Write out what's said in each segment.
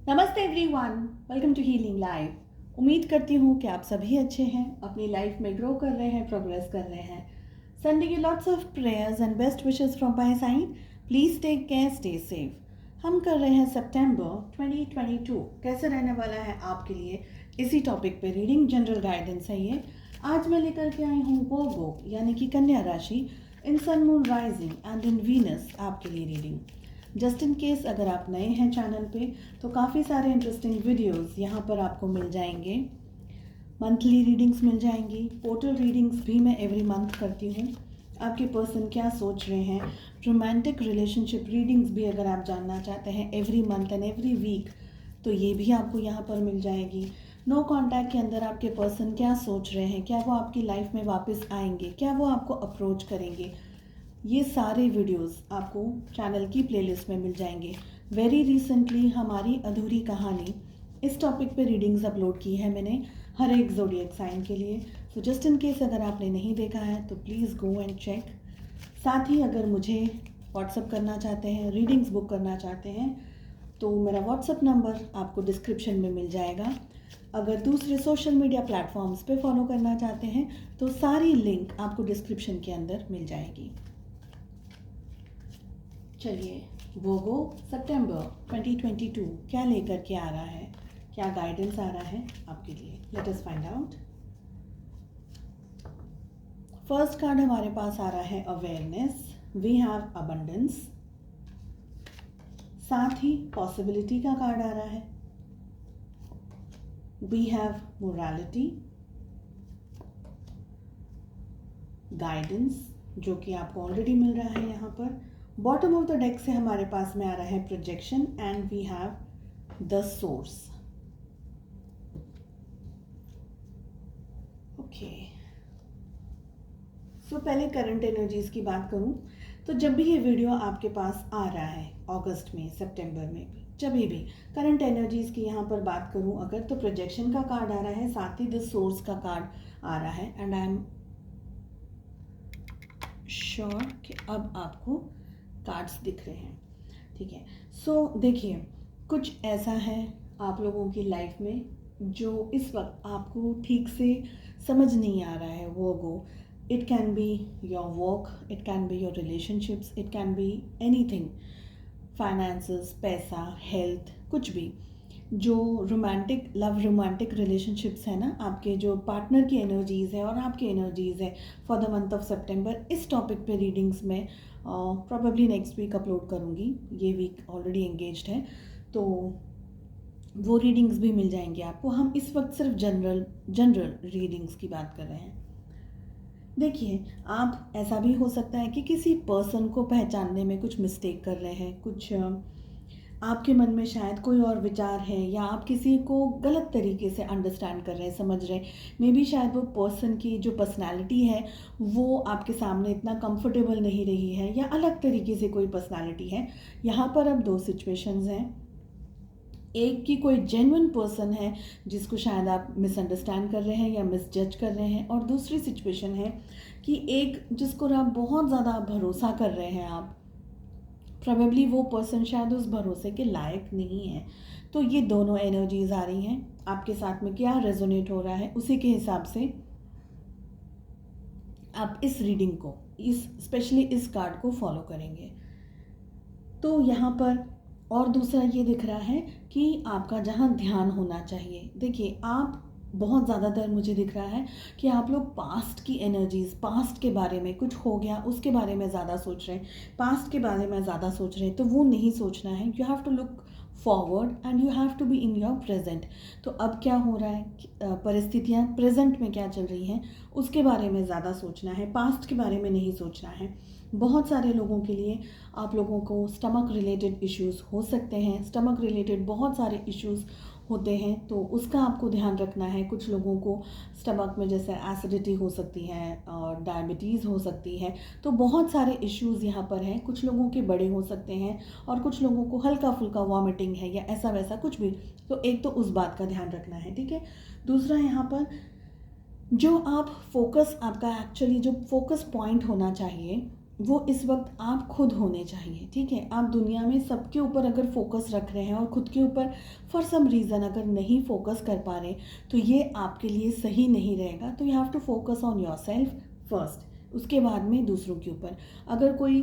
नमस्ते everyone, welcome to healing life. उम्मीद करती हूँ कि आप सभी अच्छे हैं, अपनी लाइफ में ग्रो कर रहे हैं, प्रोग्रेस कर रहे हैं। संडे की lots of prayers and best wishes from my side. Please take care, stay safe. हम कर रहे हैं सितंबर 2022 कैसे रहने वाला है आपके लिए, इसी टॉपिक पे रीडिंग जनरल गाइडेंस है ये। आज मैं लेकर के आई हूँ वर्गो यानी कि कन्या राशि, in sun moon rising and in Venus आपके लिए रीडिंग। जस्ट इन केस अगर आप नए हैं चैनल पे तो काफ़ी सारे इंटरेस्टिंग वीडियोस यहाँ पर आपको मिल जाएंगे। मंथली रीडिंग्स मिल जाएंगी, पोर्टल रीडिंग्स भी मैं एवरी मंथ करती हूँ। आपके पर्सन क्या सोच रहे हैं, रोमांटिक रिलेशनशिप रीडिंग्स भी अगर आप जानना चाहते हैं every month and every week तो ये भी आपको यहाँ पर मिल जाएगी। नो कॉन्टैक्ट के अंदर आपके पर्सन क्या सोच रहे हैं, क्या वो आपकी लाइफ में वापस आएंगे, क्या वो आपको अप्रोच करेंगे, ये सारे वीडियोस आपको चैनल की प्लेलिस्ट में मिल जाएंगे। वेरी रिसेंटली हमारी अधूरी कहानी इस टॉपिक पे रीडिंग्स अपलोड की है मैंने हर एक ज़ोडिएक साइन के लिए। सो जस्ट इन केस अगर आपने नहीं देखा है तो प्लीज़ गो एंड चेक। साथ ही अगर मुझे व्हाट्सअप करना चाहते हैं, रीडिंग्स बुक करना चाहते हैं तो मेरा व्हाट्सअप नंबर आपको डिस्क्रिप्शन में मिल जाएगा। अगर दूसरे सोशल मीडिया प्लेटफॉर्म्स पे फॉलो करना चाहते हैं तो सारी लिंक आपको डिस्क्रिप्शन के अंदर मिल जाएगी। चलिए, वोगो सितंबर 2022 क्या लेकर के आ रहा है, क्या गाइडेंस आ रहा है आपके लिए, let us find out. First card हमारे पास आ रहा है अवेयरनेस, वी हैव अबंडेंस। साथ ही पॉसिबिलिटी का कार्ड आ रहा है, वी हैव मोरालिटी, गाइडेंस जो कि आपको ऑलरेडी मिल रहा है यहाँ पर। बॉटम ऑफ द डेक से हमारे पास में आ रहा है projection and we have the source. Okay, so पहले करंट एनर्जीज की बात करूं तो जब भी ये वीडियो आपके पास आ रहा है अगस्त में, सितंबर में भी, जब भी करंट एनर्जीज की यहाँ पर बात करूं अगर, तो प्रोजेक्शन का कार्ड आ रहा है, साथ ही द सोर्स का कार्ड आ रहा है। एंड आई एम श्योर कि अब आपको कार्ड्स दिख रहे हैं, ठीक है। सो देखिए, कुछ ऐसा है आप लोगों की लाइफ में जो इस वक्त आपको ठीक से समझ नहीं आ रहा है। वो गो, it can be your work, it can be your relationships, it can be anything, finances, पैसा, हेल्थ, कुछ भी जो रोमांटिक लव रोमांटिक रिलेशनशिप्स है ना, आपके जो पार्टनर की एनर्जीज़ है और आपकी एनर्जीज़ है फॉर द मंथ ऑफ सितंबर, इस टॉपिक पे रीडिंग्स में प्रॉबेबली नेक्स्ट वीक अपलोड करूँगी। ये वीक ऑलरेडी एंगेज्ड है तो वो रीडिंग्स भी मिल जाएंगी आपको। हम इस वक्त सिर्फ जनरल रीडिंग्स की बात कर रहे हैं। देखिए, आप ऐसा भी हो सकता है कि किसी पर्सन को पहचानने में कुछ मिस्टेक कर रहे हैं, कुछ आपके मन में शायद कोई और विचार है, या आप किसी को गलत तरीके से अंडरस्टैंड कर रहे हैं, समझ रहे हैं। मे बी शायद वो पर्सन की जो पर्सनालिटी है वो आपके सामने इतना कंफर्टेबल नहीं रही है, या अलग तरीके से कोई पर्सनालिटी है। यहाँ पर अब दो सिचुएशंस हैं। एक की कोई जेन्युइन पर्सन है जिसको शायद आप मिसअंडरस्टैंड कर रहे हैं या मिसजज कर रहे हैं, और दूसरी सिचुएशन है कि एक जिसको आप बहुत ज़्यादा भरोसा कर रहे हैं, आप प्रोबेबली वो पर्सन शायद उस भरोसे के लायक नहीं है। तो ये दोनों एनर्जीज आ रही हैं, आपके साथ में क्या रेजोनेट हो रहा है उसी के हिसाब से आप इस रीडिंग को, इस स्पेशली इस कार्ड को फॉलो करेंगे। तो यहाँ पर और दूसरा ये दिख रहा है कि आपका जहाँ ध्यान होना चाहिए, देखिए आप बहुत ज़्यादातर मुझे दिख रहा है कि आप लोग पास्ट की एनर्जीज, पास्ट के बारे में कुछ हो गया उसके बारे में ज़्यादा सोच रहे हैं, पास्ट के बारे में ज़्यादा सोच रहे हैं। तो वो नहीं सोचना है, you have to look forward and you have to be in your present. तो अब क्या हो रहा है, परिस्थितियाँ प्रेजेंट में क्या चल रही हैं उसके बारे में ज़्यादा सोचना है, पास्ट के बारे में नहीं सोचना है। बहुत सारे लोगों के लिए आप लोगों को स्टमक रिलेटेड इश्यूज़ हो सकते हैं, स्टमक रिलेटेड बहुत सारे इश्यूज़ होते हैं तो उसका आपको ध्यान रखना है। कुछ लोगों को स्टमक में जैसे एसिडिटी हो सकती है और डायबिटीज़ हो सकती है, तो बहुत सारे इश्यूज़ यहाँ पर हैं। कुछ लोगों के बड़े हो सकते हैं और कुछ लोगों को हल्का फुल्का वॉमिटिंग है या ऐसा वैसा कुछ भी। तो एक तो उस बात का ध्यान रखना है, ठीक है। दूसरा, यहाँ पर जो आप फोकस, आपका एक्चुअली जो फोकस पॉइंट होना चाहिए वो इस वक्त आप खुद होने चाहिए। ठीक है, आप दुनिया में सबके ऊपर अगर फोकस रख रहे हैं और खुद के ऊपर फॉर सम रीज़न अगर नहीं फोकस कर पा रहे, तो ये आपके लिए सही नहीं रहेगा। तो you have to focus on yourself first, उसके बाद में दूसरों के ऊपर। अगर कोई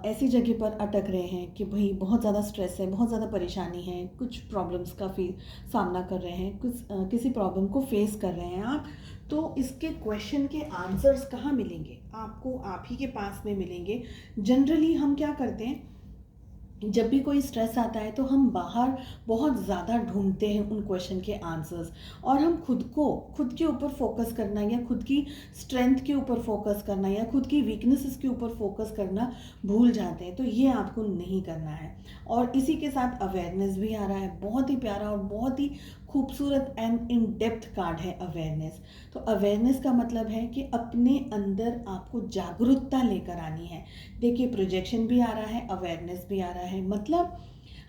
ऐसी जगह पर अटक रहे हैं कि भाई बहुत ज़्यादा स्ट्रेस है, बहुत ज़्यादा परेशानी है, कुछ प्रॉब्लम्स का सामना कर रहे हैं, किसी प्रॉब्लम को फेस कर रहे हैं आप, तो इसके क्वेश्चन के आंसर्स कहाँ मिलेंगे? आपको आप ही के पास में मिलेंगे। जनरली हम क्या करते हैं, जब भी कोई स्ट्रेस आता है तो हम बाहर बहुत ज़्यादा ढूंढते हैं उन क्वेश्चन के आंसर्स, और हम खुद के ऊपर फोकस करना या खुद की स्ट्रेंथ के ऊपर फोकस करना या खुद की वीकनेसेस के ऊपर फोकस करना भूल जाते हैं। तो ये आपको नहीं करना है। और इसी के साथ अवेयरनेस भी आ रहा है, बहुत ही प्यारा और बहुत ही खूबसूरत एंड इन डेप्थ कार्ड है अवेयरनेस। तो अवेयरनेस का मतलब है कि अपने अंदर आपको जागरूकता लेकर आनी है। देखिए, प्रोजेक्शन भी आ रहा है, अवेयरनेस भी आ रहा है, मतलब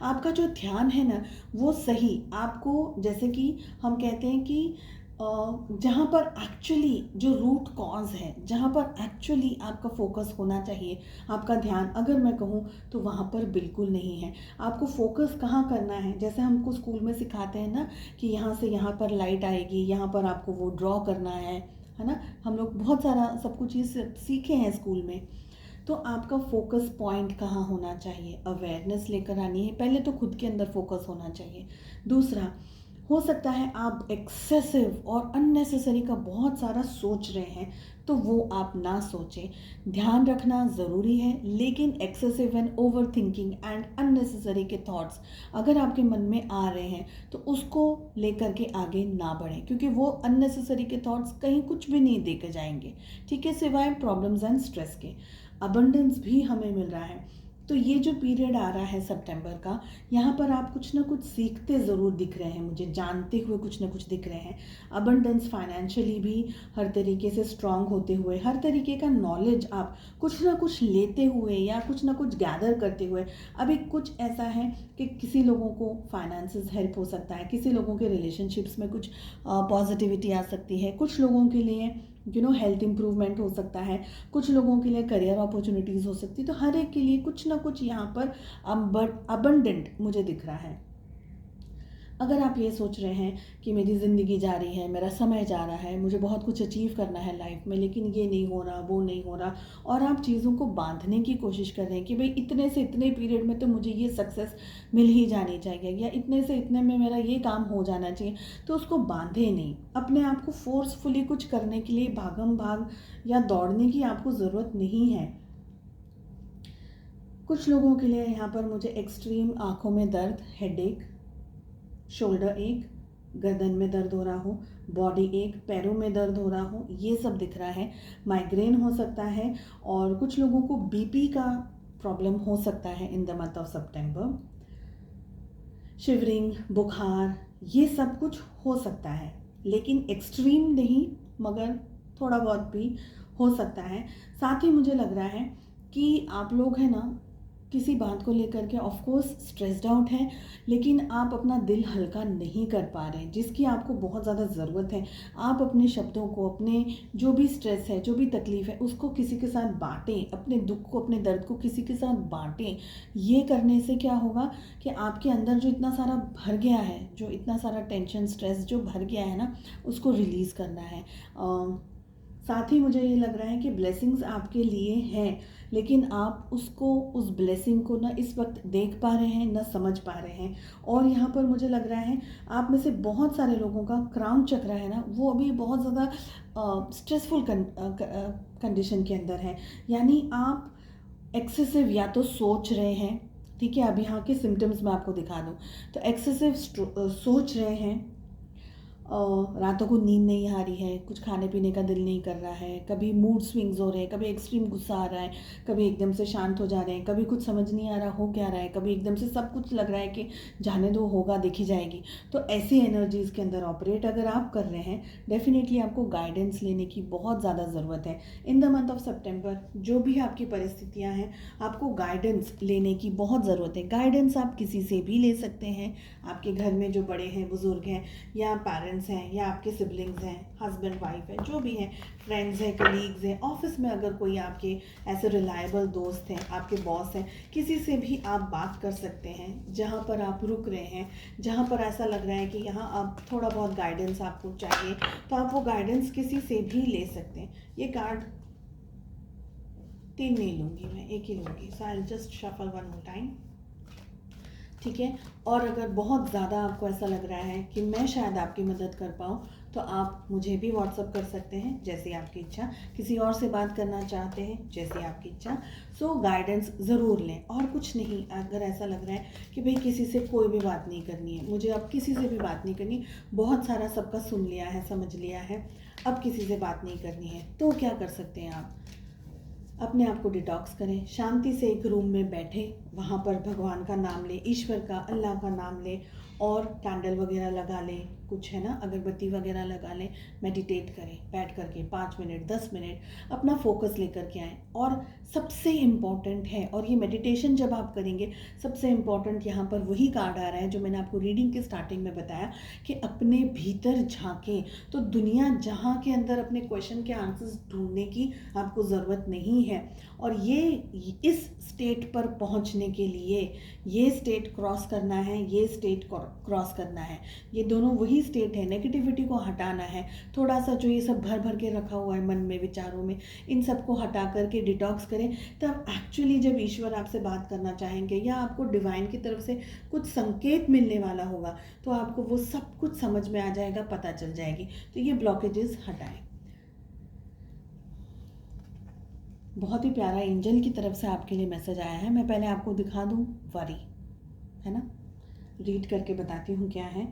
आपका जो ध्यान है ना वो सही आपको, जैसे कि हम कहते हैं कि जहाँ पर एक्चुअली जो रूट कॉज है, जहाँ पर एक्चुअली आपका फोकस होना चाहिए, आपका ध्यान अगर मैं कहूँ तो वहाँ पर बिल्कुल नहीं है। आपको फोकस कहाँ करना है, जैसे हमको स्कूल में सिखाते हैं ना कि यहाँ से यहाँ पर लाइट आएगी, यहाँ पर आपको वो ड्रॉ करना है ना। हम लोग बहुत सारा सब कुछ चीज़ सीखे हैं स्कूल में। तो आपका फोकस पॉइंट कहाँ होना चाहिए? अवेयरनेस लेकर आनी है। पहले तो खुद के अंदर फोकस होना चाहिए। दूसरा, हो सकता है आप एक्सेसिव और अननेसेसरी का बहुत सारा सोच रहे हैं, तो वो आप ना सोचें। ध्यान रखना ज़रूरी है, लेकिन excessive and over thinking and unnecessary के थॉट्स अगर आपके मन में आ रहे हैं तो उसको लेकर के आगे ना बढ़ें, क्योंकि वो अननेसेसरी के थॉट्स कहीं कुछ भी नहीं देके जाएंगे। ठीक है, सिवाय प्रॉब्लम्स एंड स्ट्रेस के। अबंडेंस भी हमें मिल रहा है। तो ये जो पीरियड आ रहा है सितंबर का, यहाँ पर आप कुछ ना कुछ सीखते ज़रूर दिख रहे हैं, मुझे जानते हुए कुछ ना कुछ दिख रहे हैं। अबंडेंस फाइनेंशियली भी हर तरीके से स्ट्रांग होते हुए, हर तरीके का नॉलेज आप कुछ ना कुछ लेते हुए या कुछ ना कुछ गैदर करते हुए। अभी कुछ ऐसा है कि किसी लोगों को फाइनेंसेस हेल्प हो सकता है, किसी लोगों के रिलेशनशिप्स में कुछ पॉजिटिविटी आ सकती है, कुछ लोगों के लिए हेल्थ इंप्रूवमेंट हो सकता है, कुछ लोगों के लिए करियर अपॉर्चुनिटीज़ हो सकती है। तो हर एक के लिए कुछ ना कुछ यहाँ पर अबंडेंट मुझे दिख रहा है। अगर आप ये सोच रहे हैं कि मेरी ज़िंदगी जा रही है, मेरा समय जा रहा है, मुझे बहुत कुछ अचीव करना है लाइफ में, लेकिन ये नहीं हो रहा, वो नहीं हो रहा, और आप चीज़ों को बांधने की कोशिश कर रहे हैं कि भाई इतने से इतने पीरियड में तो मुझे ये सक्सेस मिल ही जानी चाहिए, या इतने से इतने में मेरा ये काम हो जाना चाहिए, तो उसको बांधे नहीं। अपने आप को फोर्सफुली कुछ करने के लिए भागम भाग या दौड़ने की आपको ज़रूरत नहीं है। कुछ लोगों के लिए यहाँ पर मुझे एक्सट्रीम आँखों में दर्द, हेडेक, शोल्डर एक, गर्दन में दर्द हो रहा हो, बॉडी एक, पैरों में दर्द हो रहा हो, ये सब दिख रहा है। माइग्रेन हो सकता है, और कुछ लोगों को बीपी का प्रॉब्लम हो सकता है in the month of September. Shivering, बुखार, ये सब कुछ हो सकता है, लेकिन एक्सट्रीम नहीं, मगर थोड़ा बहुत भी हो सकता है। साथ ही मुझे लग रहा है कि आप लोग हैं ना किसी बात को लेकर के ऑफ कोर्स स्ट्रेस्ड आउट हैं, लेकिन आप अपना दिल हल्का नहीं कर पा रहे हैं, जिसकी आपको बहुत ज़्यादा ज़रूरत है। आप अपने शब्दों को, अपने जो भी स्ट्रेस है, जो भी तकलीफ़ है, उसको किसी के साथ बांटें, अपने दुख को, अपने दर्द को किसी के साथ बांटें। ये करने से क्या होगा कि आपके अंदर जो इतना सारा भर गया है, जो इतना सारा टेंशन, स्ट्रेस जो भर गया है ना, उसको रिलीज़ करना है। साथ ही मुझे ये लग रहा है कि ब्लेसिंग्स आपके लिए हैं, लेकिन आप उसको, उस ब्लेसिंग को ना इस वक्त देख पा रहे हैं, ना समझ पा रहे हैं। और यहाँ पर मुझे लग रहा है आप में से बहुत सारे लोगों का क्राउन चक्र है ना, वो अभी बहुत ज़्यादा स्ट्रेसफुल कंडीशन के अंदर है। यानी आप एक्सेसिव या तो सोच रहे हैं, ठीक है, अब यहाँ के सिम्टम्स मैं आपको दिखा दूँ तो एक्सेसिव सोच रहे हैं, रातों को नींद नहीं आ रही है, कुछ खाने पीने का दिल नहीं कर रहा है, कभी मूड स्विंग्स हो रहे हैं, कभी एक्सट्रीम गुस्सा आ रहा है, कभी एकदम से शांत हो जा रहे हैं, कभी कुछ समझ नहीं आ रहा हो क्या रहा है, कभी एकदम से सब कुछ लग रहा है कि जाने दो, होगा देखी जाएगी। तो ऐसी एनर्जीज़ के अंदर ऑपरेट अगर आप कर रहे हैं, डेफिनेटली आपको गाइडेंस लेने की बहुत ज़्यादा ज़रूरत है। इन द मंथ ऑफ सितंबर जो भी आपकी परिस्थितियाँ हैं, आपको गाइडेंस लेने की बहुत ज़रूरत है। गाइडेंस आप किसी से भी ले सकते हैं, आपके घर में जो बड़े हैं, बुज़ुर्ग हैं, या पेरेंट्स पेरेंट्स हैं या आपके सिबलिंग्स हैं, हस्बैंड वाइफ है, जो भी हैं, फ्रेंड्स हैं, कलीग्स हैं, ऑफिस में अगर कोई आपके ऐसे रिलायबल दोस्त हैं, आपके बॉस हैं, किसी से भी आप बात कर सकते हैं। जहाँ पर आप रुक रहे हैं, जहाँ पर ऐसा लग रहा है कि यहाँ आप थोड़ा बहुत गाइडेंस आपको चाहिए, तो आप वो गाइडेंस किसी से भी ले सकते हैं। ये कार्ड 3 नहीं लूँगी मैं, 1 ही लूँगी। So I just shuffle one more time, ठीक है। और अगर बहुत ज़्यादा आपको ऐसा लग रहा है कि मैं शायद आपकी मदद कर पाऊँ, तो आप मुझे भी व्हाट्सअप कर सकते हैं, जैसे आपकी इच्छा। किसी और से बात करना चाहते हैं, जैसे आपकी इच्छा। सो गाइडेंस ज़रूर लें, और कुछ नहीं। अगर ऐसा लग रहा है कि भाई किसी से कोई भी बात नहीं करनी है, मुझे अब किसी से भी बात नहीं करनी, बहुत सारा सबका सुन लिया है, समझ लिया है, अब किसी से बात नहीं करनी है, तो क्या कर सकते हैं आप? अपने आप को डिटॉक्स करें, शांति से एक रूम में बैठें, वहाँ पर भगवान का नाम लें, ईश्वर का, अल्लाह का नाम लें, और कैंडल वगैरह लगा लें, कुछ है ना, अगरबत्ती वगैरह लगा लें, मेडिटेट करें बैठ करके 5 मिनट 10 मिनट, अपना फोकस लेकर के आएँ। और सबसे इम्पॉर्टेंट है, और ये मेडिटेशन जब आप करेंगे, सबसे इम्पॉर्टेंट यहाँ पर वही कार्ड आ रहा है जो मैंने आपको रीडिंग के स्टार्टिंग में बताया, कि अपने भीतर झांकें। तो दुनिया जहाँ के अंदर अपने क्वेश्चन के आंसर्स ढूंढने की आपको ज़रूरत नहीं है। और ये इस स्टेट पर पहुँचने के लिए ये स्टेट क्रॉस करना है, ये स्टेट क्रॉस करना है, ये दोनों वही स्टेट है। नेगेटिविटी को हटाना है, थोड़ा सा जो ये सब भर भर के रखा हुआ है मन में, विचारों में, इन सबको हटा करके डिटॉक्स करें। तब एक्चुअली जब ईश्वर आपसे बात करना चाहेंगे, या आपको डिवाइन की तरफ से कुछ संकेत मिलने वाला होगा, तो आपको वो सब कुछ समझ में आ जाएगा, पता चल जाएगी। तो ये ब्लॉकेजेस हटाएं। बहुत ही प्यारा एंजल की तरफ से आपके लिए मैसेज आया है। मैं पहले आपको दिखा दूं, वरी है ना, रीड करके बताती हूँ क्या है।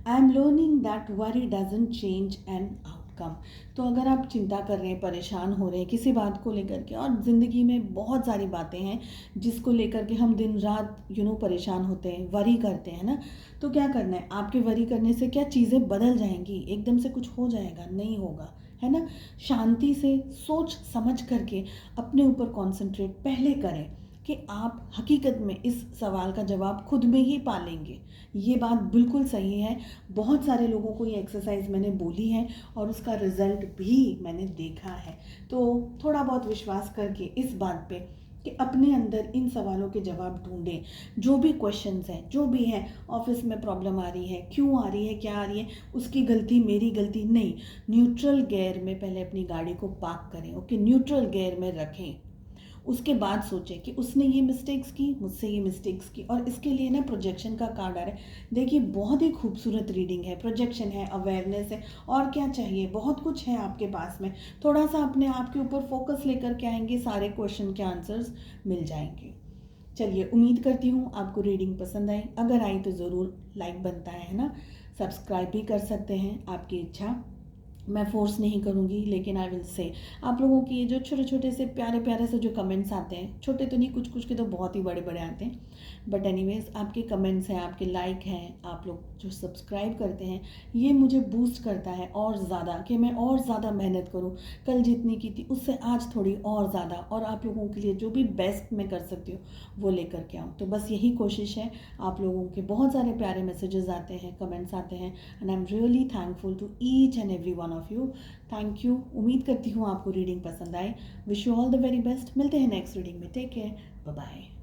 I am learning that worry doesn't change an outcome. तो अगर आप चिंता कर रहे हैं, परेशान हो रहे हैं किसी बात को लेकर के, और ज़िंदगी में बहुत सारी बातें हैं जिसको लेकर के हम दिन रात परेशान होते हैं, वरी करते हैं ना, तो क्या करना है, आपके वरी करने से क्या चीज़ें बदल जाएंगी, एकदम से कुछ हो जाएगा? नहीं होगा, है ना। शांति से सोच समझ करके अपने ऊपर कॉन्सेंट्रेट पहले करें कि आप हकीकत में इस सवाल का जवाब खुद में ही पा लेंगे। ये बात बिल्कुल सही है। बहुत सारे लोगों को ये एक्सरसाइज मैंने बोली है, और उसका रिजल्ट भी मैंने देखा है। तो थोड़ा बहुत विश्वास करके इस बात पे कि अपने अंदर इन सवालों के जवाब ढूंढें। जो भी क्वेश्चंस हैं, जो भी हैं, ऑफिस में प्रॉब्लम आ रही है, क्यों आ रही है, क्या आ रही है, उसकी गलती मेरी गलती नहीं। न्यूट्रल गियर में पहले अपनी गाड़ी को पार्क करें, ओके, न्यूट्रल गियर में रखें। उसके बाद सोचें कि उसने ये मिस्टेक्स की, मुझसे ये मिस्टेक्स की, और इसके लिए ना प्रोजेक्शन का कार्ड आ रहा है। देखिए बहुत ही खूबसूरत रीडिंग है, प्रोजेक्शन है, अवेयरनेस है, और क्या चाहिए, बहुत कुछ है आपके पास में। थोड़ा सा अपने आप के ऊपर फोकस लेकर के आएंगे, सारे क्वेश्चन के आंसर्स मिल जाएंगे। चलिए, उम्मीद करती हूँ आपको रीडिंग पसंद आई। अगर आई तो ज़रूर लाइक बनता है ना, सब्सक्राइब भी कर सकते हैं, आपकी इच्छा, मैं फोर्स नहीं करूँगी। लेकिन आई विल से आप लोगों की ये जो छोटे छोटे से प्यारे प्यारे से जो कमेंट्स आते हैं, छोटे तो नहीं, कुछ कुछ के तो बहुत ही बड़े बड़े आते हैं, बट एनीवेज आपके कमेंट्स हैं, आपके लाइक हैं, आप लोग जो सब्सक्राइब करते हैं, ये मुझे बूस्ट करता है और ज़्यादा, कि मैं और ज़्यादा मेहनत करूँ। कल जितनी की थी उससे आज थोड़ी और ज़्यादा, और आप लोगों के लिए जो भी बेस्ट मैं कर सकती हूँ वो लेकर के आऊँ। तो बस यही कोशिश है। आप लोगों के बहुत सारे प्यारे मैसेजेस आते हैं, कमेंट्स आते हैं, and I am really thankful to each and every one of you. Thank you. उम्मीद करती हूँ आपको रीडिंग पसंद आए। Wish you all the very best. मिलते हैं नेक्स्ट रीडिंग में। Take care, bye bye.